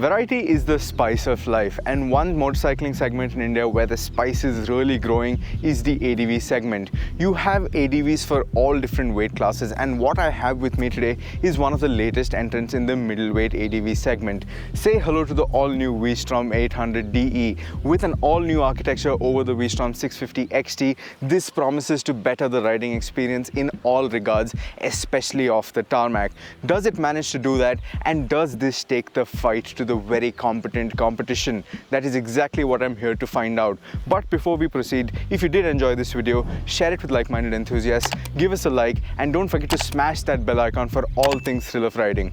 Variety is the spice of life, and one motorcycling segment in India where the spice is really growing is the ADV segment. You have ADVs for all different weight classes, and what I have with me today is one of the latest entrants in the middleweight ADV segment. Say hello to the all-new V-Strom 800DE. With an all-new architecture over the V-Strom 650 XT, this promises to better the riding experience in all regards, especially off the tarmac. Does it manage to do that, and does this take the fight to the very competent competition? That is exactly what I'm here to find out. But before we proceed, if you did enjoy this video, share it with like-minded enthusiasts, give us a like, and don't forget to smash that bell icon for all things thrill of riding.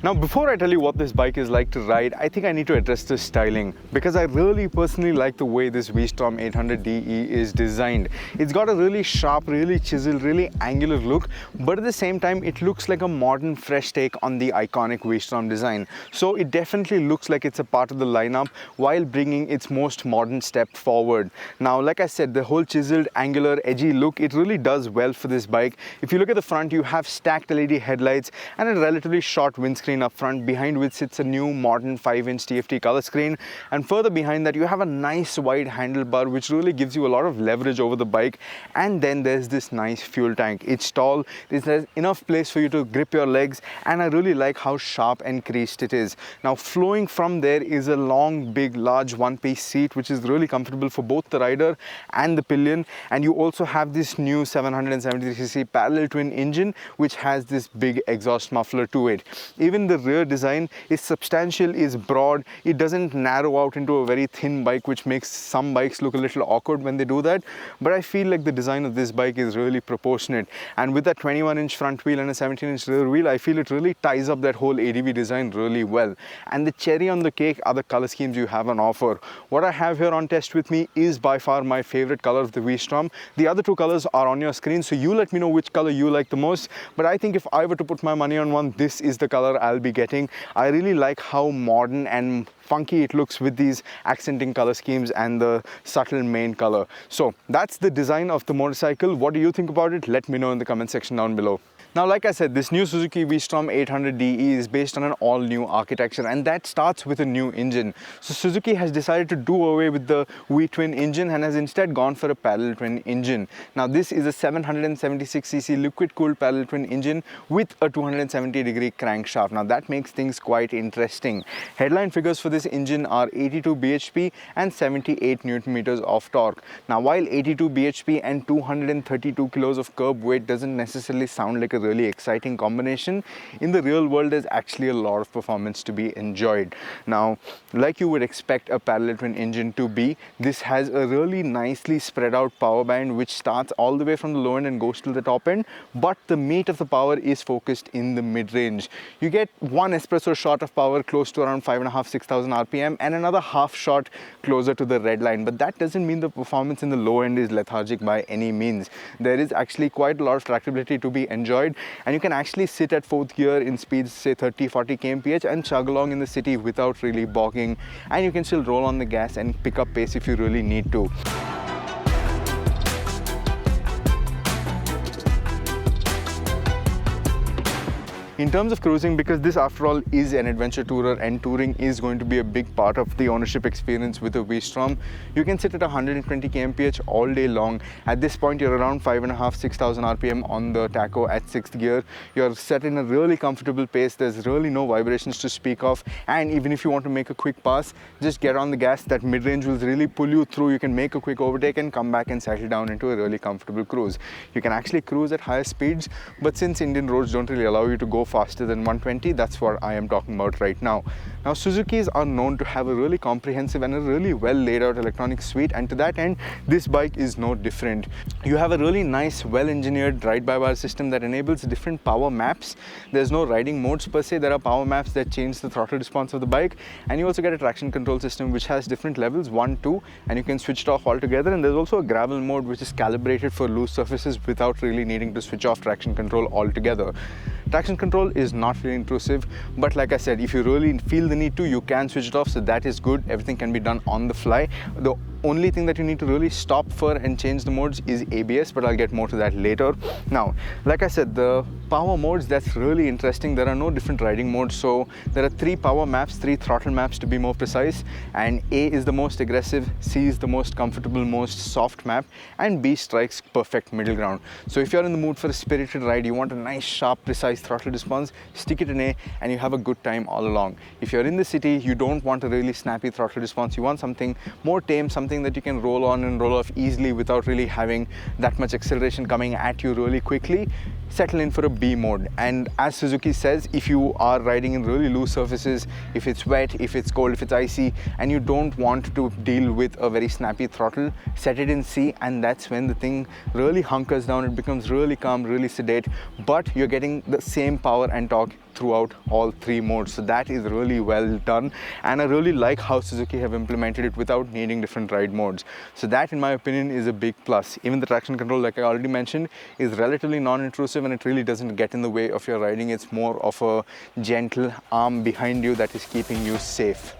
Now, before I tell you what this bike is like to ride, I think I need to address the styling, because I really personally like the way this V-Strom 800DE is designed. It's got a really sharp, really chiseled, really angular look, but at the same time, it looks like a modern, fresh take on the iconic V-Strom design. So it definitely looks like it's a part of the lineup while bringing its most modern step forward. Now, like I said, the whole chiseled, angular, edgy look, it really does well for this bike. If you look at the front, you have stacked LED headlights and a relatively short windscreen up front, behind which sits a new modern 5-inch TFT color screen, and further behind that you have a nice wide handlebar which really gives you a lot of leverage over the bike. And then there's this nice fuel tank. It's tall, there's enough place for you to grip your legs, and I really like how sharp and creased it is. Now, flowing from there is a long, big, large one-piece seat which is really comfortable for both the rider and the pillion, and you also have this new 773cc parallel twin engine which has this big exhaust muffler to it. Even the rear design is substantial, is broad. It doesn't narrow out into a very thin bike, which makes some bikes look a little awkward when they do that. But I feel like the design of this bike is really proportionate. And with that 21-inch front wheel and a 17-inch rear wheel, I feel it really ties up that whole ADV design really well. And the cherry on the cake are the color schemes you have on offer. What I have here on test with me is by far my favorite color of the V-Strom. The other two colors are on your screen, so you let me know which color you like the most. But I think if I were to put my money on one, this is the color I'll be getting. I really like how modern and funky it looks with these accenting color schemes and the subtle main color. So that's the design of the motorcycle. What do you think about it? Let me know in the comment section down below. Now, like I said, this new Suzuki V-Strom 800DE is based on an all-new architecture, and that starts with a new engine. So Suzuki has decided to do away with the V-twin engine and has instead gone for a parallel twin engine. Now, this is a 776cc liquid-cooled parallel twin engine with a 270-degree crankshaft. Now, that makes things quite interesting. Headline figures for this engine are 82 bhp and 78 Nm of torque. Now, while 82 bhp and 232 kilos of curb weight doesn't necessarily sound like a really exciting combination, in the real world there's actually a lot of performance to be enjoyed. Now, like you would expect a parallel twin engine to be, this has a really nicely spread out power band which starts all the way from the low end and goes to the top end, but the meat of the power is focused in the mid-range. You get one espresso shot of power close to around 5,500–6,000 RPM and another half shot closer to the red line, but that doesn't mean the performance in the low end is lethargic by any means. There is actually quite a lot of tractability to be enjoyed, and you can actually sit at 4th gear in speeds say 30–40 kmph and chug along in the city without really bogging, and you can still roll on the gas and pick up pace if you really need to. In terms of cruising, because this after all is an adventure tourer and touring is going to be a big part of the ownership experience with a V-Strom, you can sit at 120 kmph all day long. At this point, you're around 5,500–6,000 RPM on the tacho at 6th gear. You're set in a really comfortable pace. There's really no vibrations to speak of, and even if you want to make a quick pass, just get on the gas. That mid-range will really pull you through. You can make a quick overtake and come back and settle down into a really comfortable cruise. You can actually cruise at higher speeds, but since Indian roads don't really allow you to go faster than 120, that's what I am talking about right now. Now, Suzukis are known to have a really comprehensive and a really well laid out electronic suite, and to that end, this bike is no different. You have a really nice, well engineered ride-by-wire system that enables different power maps. There's no riding modes per se, there are power maps that change the throttle response of the bike, and you also get a traction control system which has different levels, 1, 2, and you can switch it off altogether. And there's also a gravel mode which is calibrated for loose surfaces without really needing to switch off traction control altogether. Traction control is not really intrusive, but like I said, if you really feel the need to, you can switch it off, so that is good. Everything can be done on the fly. The only thing that you need to really stop for and change the modes is ABS, but I'll get more to that later. Now, like I said, the power modes, that's really interesting. There are no different riding modes, so there are 3 power maps, 3 throttle maps to be more precise, and A is the most aggressive, C is the most comfortable, most soft map, and B strikes perfect middle ground. So if you're in the mood for a spirited ride, you want a nice, sharp, precise throttle response, stick it in A and you have a good time all along. If you're in the city, you don't want a really snappy throttle response, you want something more tame, something that you can roll on and roll off easily without really having that much acceleration coming at you really quickly, settle in for a B mode. And as Suzuki says, if you are riding in really loose surfaces, if it's wet, if it's cold, if it's icy, and you don't want to deal with a very snappy throttle, set it in C, and that's when the thing really hunkers down. It becomes really calm, really sedate, but you're getting the same power and torque throughout all 3 modes. So that is really well done, and I really like how Suzuki have implemented it without needing different ride modes. So that, in my opinion, is a big plus. Even the traction control, like I already mentioned, is relatively non-intrusive, and it really doesn't get in the way of your riding. It's more of a gentle arm behind you that is keeping you safe.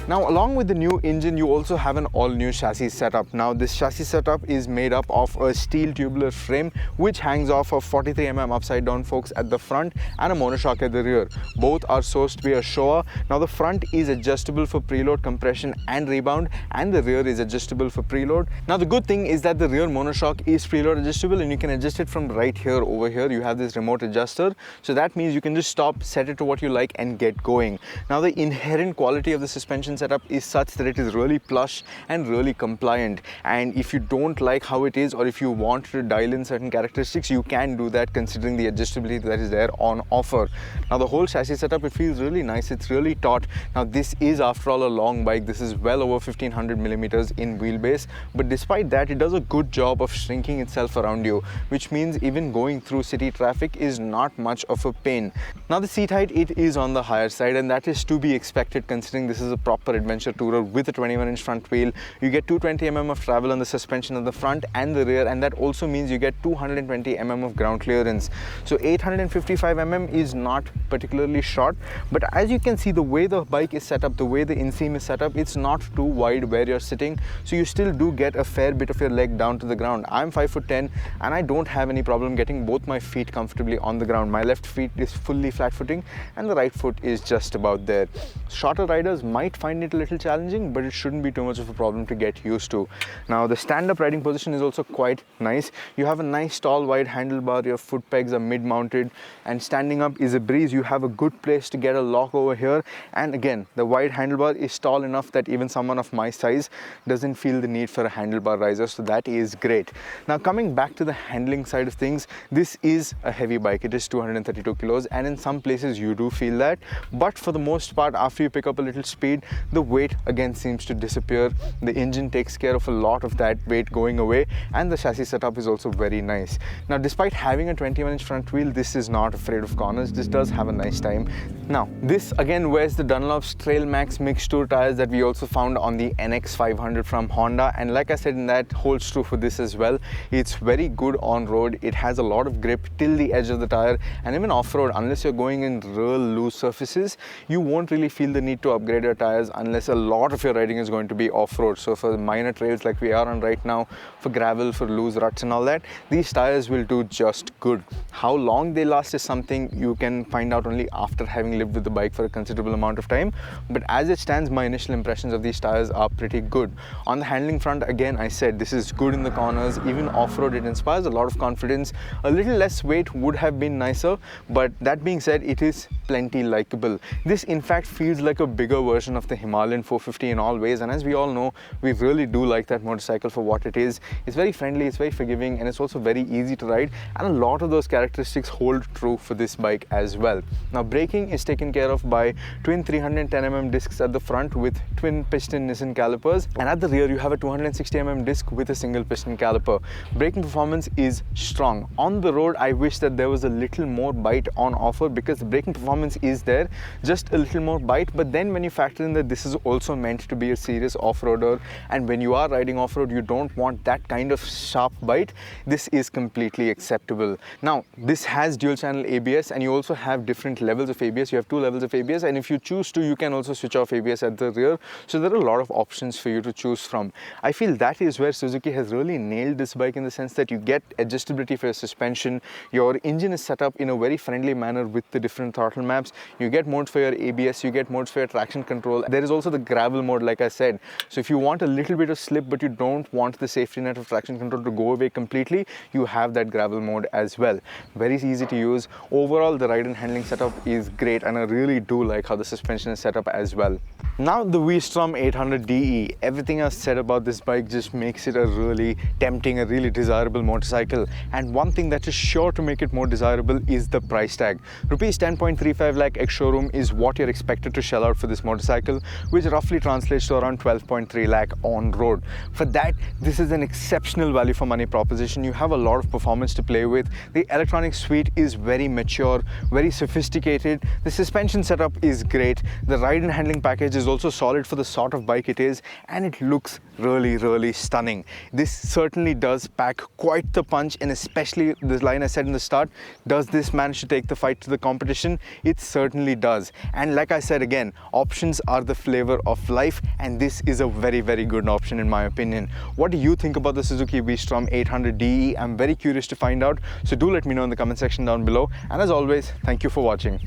Now, along with the new engine, you also have an all-new chassis setup. Now, this chassis setup is made up of a steel tubular frame which hangs off of 43mm upside down forks at the front and a monoshock at the rear. Both are sourced to be a Showa. Now, the front is adjustable for preload, compression and rebound, and the rear is adjustable for preload. Now, the good thing is that the rear monoshock is preload adjustable, and you can adjust it from right here. Over here you have this remote adjuster, so that means you can just stop, set it to what you like and get going. Now, the inherent quality of the suspension setup is such that it is really plush and really compliant, and if you don't like how it is, or if you want to dial in certain characteristics, you can do that considering the adjustability that is there on offer. Now, the whole chassis setup, it feels really nice, it's really taut. Now, this is after all a long bike. This is well over 1500 millimeters in wheelbase, but despite that, it does a good job of shrinking itself around you, which means even going through city traffic is not much of a pain. Now, the seat height, it is on the higher side, and that is to be expected considering this is a proper adventure tourer with a 21-inch front wheel. You get 220mm of travel on the suspension on the front and the rear, and that also means you get 220mm of ground clearance. So 855mm is not particularly short, but as you can see, the way the bike is set up, the way the inseam is set up, it's not too wide where you're sitting, so you still do get a fair bit of your leg down to the ground. I'm 5'10" and I don't have any problem getting both my feet comfortably on the ground. My left feet is fully flat footing and the right foot is just about there. Shorter riders might find it a little challenging, but it shouldn't be too much of a problem to get used to. Now, the stand-up riding position is also quite nice. You have a nice tall wide handlebar, your foot pegs are mid-mounted, and standing up is a breeze. You have a good place to get a lock over here, and again, the wide handlebar is tall enough that even someone of my size doesn't feel the need for a handlebar riser, so that is great. Now, coming back to the handling side of things, this is a heavy bike. It is 232 kilos, and in some places you do feel that, but for the most part, after you pick up a little speed, the weight again seems to disappear. The engine takes care of a lot of that weight going away, and the chassis setup is also very nice. Now, despite having a 21-inch front wheel, this is not afraid of corners. This does have a nice time. Now, this again wears the Dunlop's Trail Max Mixed Tour tires that we also found on the NX 500 from Honda, and like I said, that holds true for this as well. It's very good on road. It has a lot of grip till the edge of the tire, and even off-road, unless you're going in real loose surfaces, you won't really feel the need to upgrade your tires unless a lot of your riding is going to be off-road. So for minor trails like we are on right now, for gravel, for loose ruts and all that, these tires will do just good. How long they last is something you can find out only after having lived with the bike for a considerable amount of time, but as it stands, my initial impressions of these tires are pretty good. On the handling front, again, I said this is good in the corners. Even off-road, it inspires a lot of confidence. A little less weight would have been nicer, but that being said, it is plenty likable. This in fact feels like a bigger version of the Himalayan 450 in all ways, and as we all know, we really do like that motorcycle for what it is. It's very friendly, it's very forgiving, and it's also very easy to ride, and a lot of those characteristics hold true for this bike as well. Now, braking is taken care of by twin 310mm discs at the front with twin piston Nissan calipers, and at the rear you have a 260mm disc with a single piston caliper. Braking performance is strong. On the road, I wish that there was a little more bite on offer, because the braking performance is there, just a little more bite, but then when you factor in that this is also meant to be a serious off-roader, and when you are riding off-road, you don't want that kind of sharp bite. This is completely acceptable. Now, this has dual channel ABS, and you also have different levels of ABS. You have 2 levels of ABS, and if you choose to, you can also switch off ABS at the rear. So there are a lot of options for you to choose from. I feel that is where Suzuki has really nailed this bike, in the sense that you get adjustability for your suspension. Your engine is set up in a very friendly manner with the different throttle maps. You get modes for your ABS, you get modes for your traction control. There is also the gravel mode, like I said. So if you want a little bit of slip but you don't want the safety net of traction control to go away completely, you have that gravel mode as well. Very easy to use. Overall, the ride and handling setup is great, and I really do like how the suspension is set up as well. Now, the V-Strom 800DE, everything I've said about this bike just makes it a really tempting, a really desirable motorcycle. And one thing that is sure to make it more desirable is the price tag. Rupees 10.35 lakh ex-showroom is what you're expected to shell out for this motorcycle, which roughly translates to around 12.3 lakh on road. For that, this is an exceptional value for money proposition. You have a lot of performance to play with. The electronic suite is very mature, very sophisticated. The suspension setup is great. The ride and handling package is also solid for the sort of bike it is, and it looks really stunning. This certainly does pack quite the punch, and especially this line I said in the start, does this manage to take the fight to the competition? It certainly does. And like I said again, options are the flavor of life, and this is a very good option in my opinion. What do you think about the Suzuki V-Strom 800DE? I'm very curious to find out, so do let me know in the comment section down below. And as always, thank you for watching.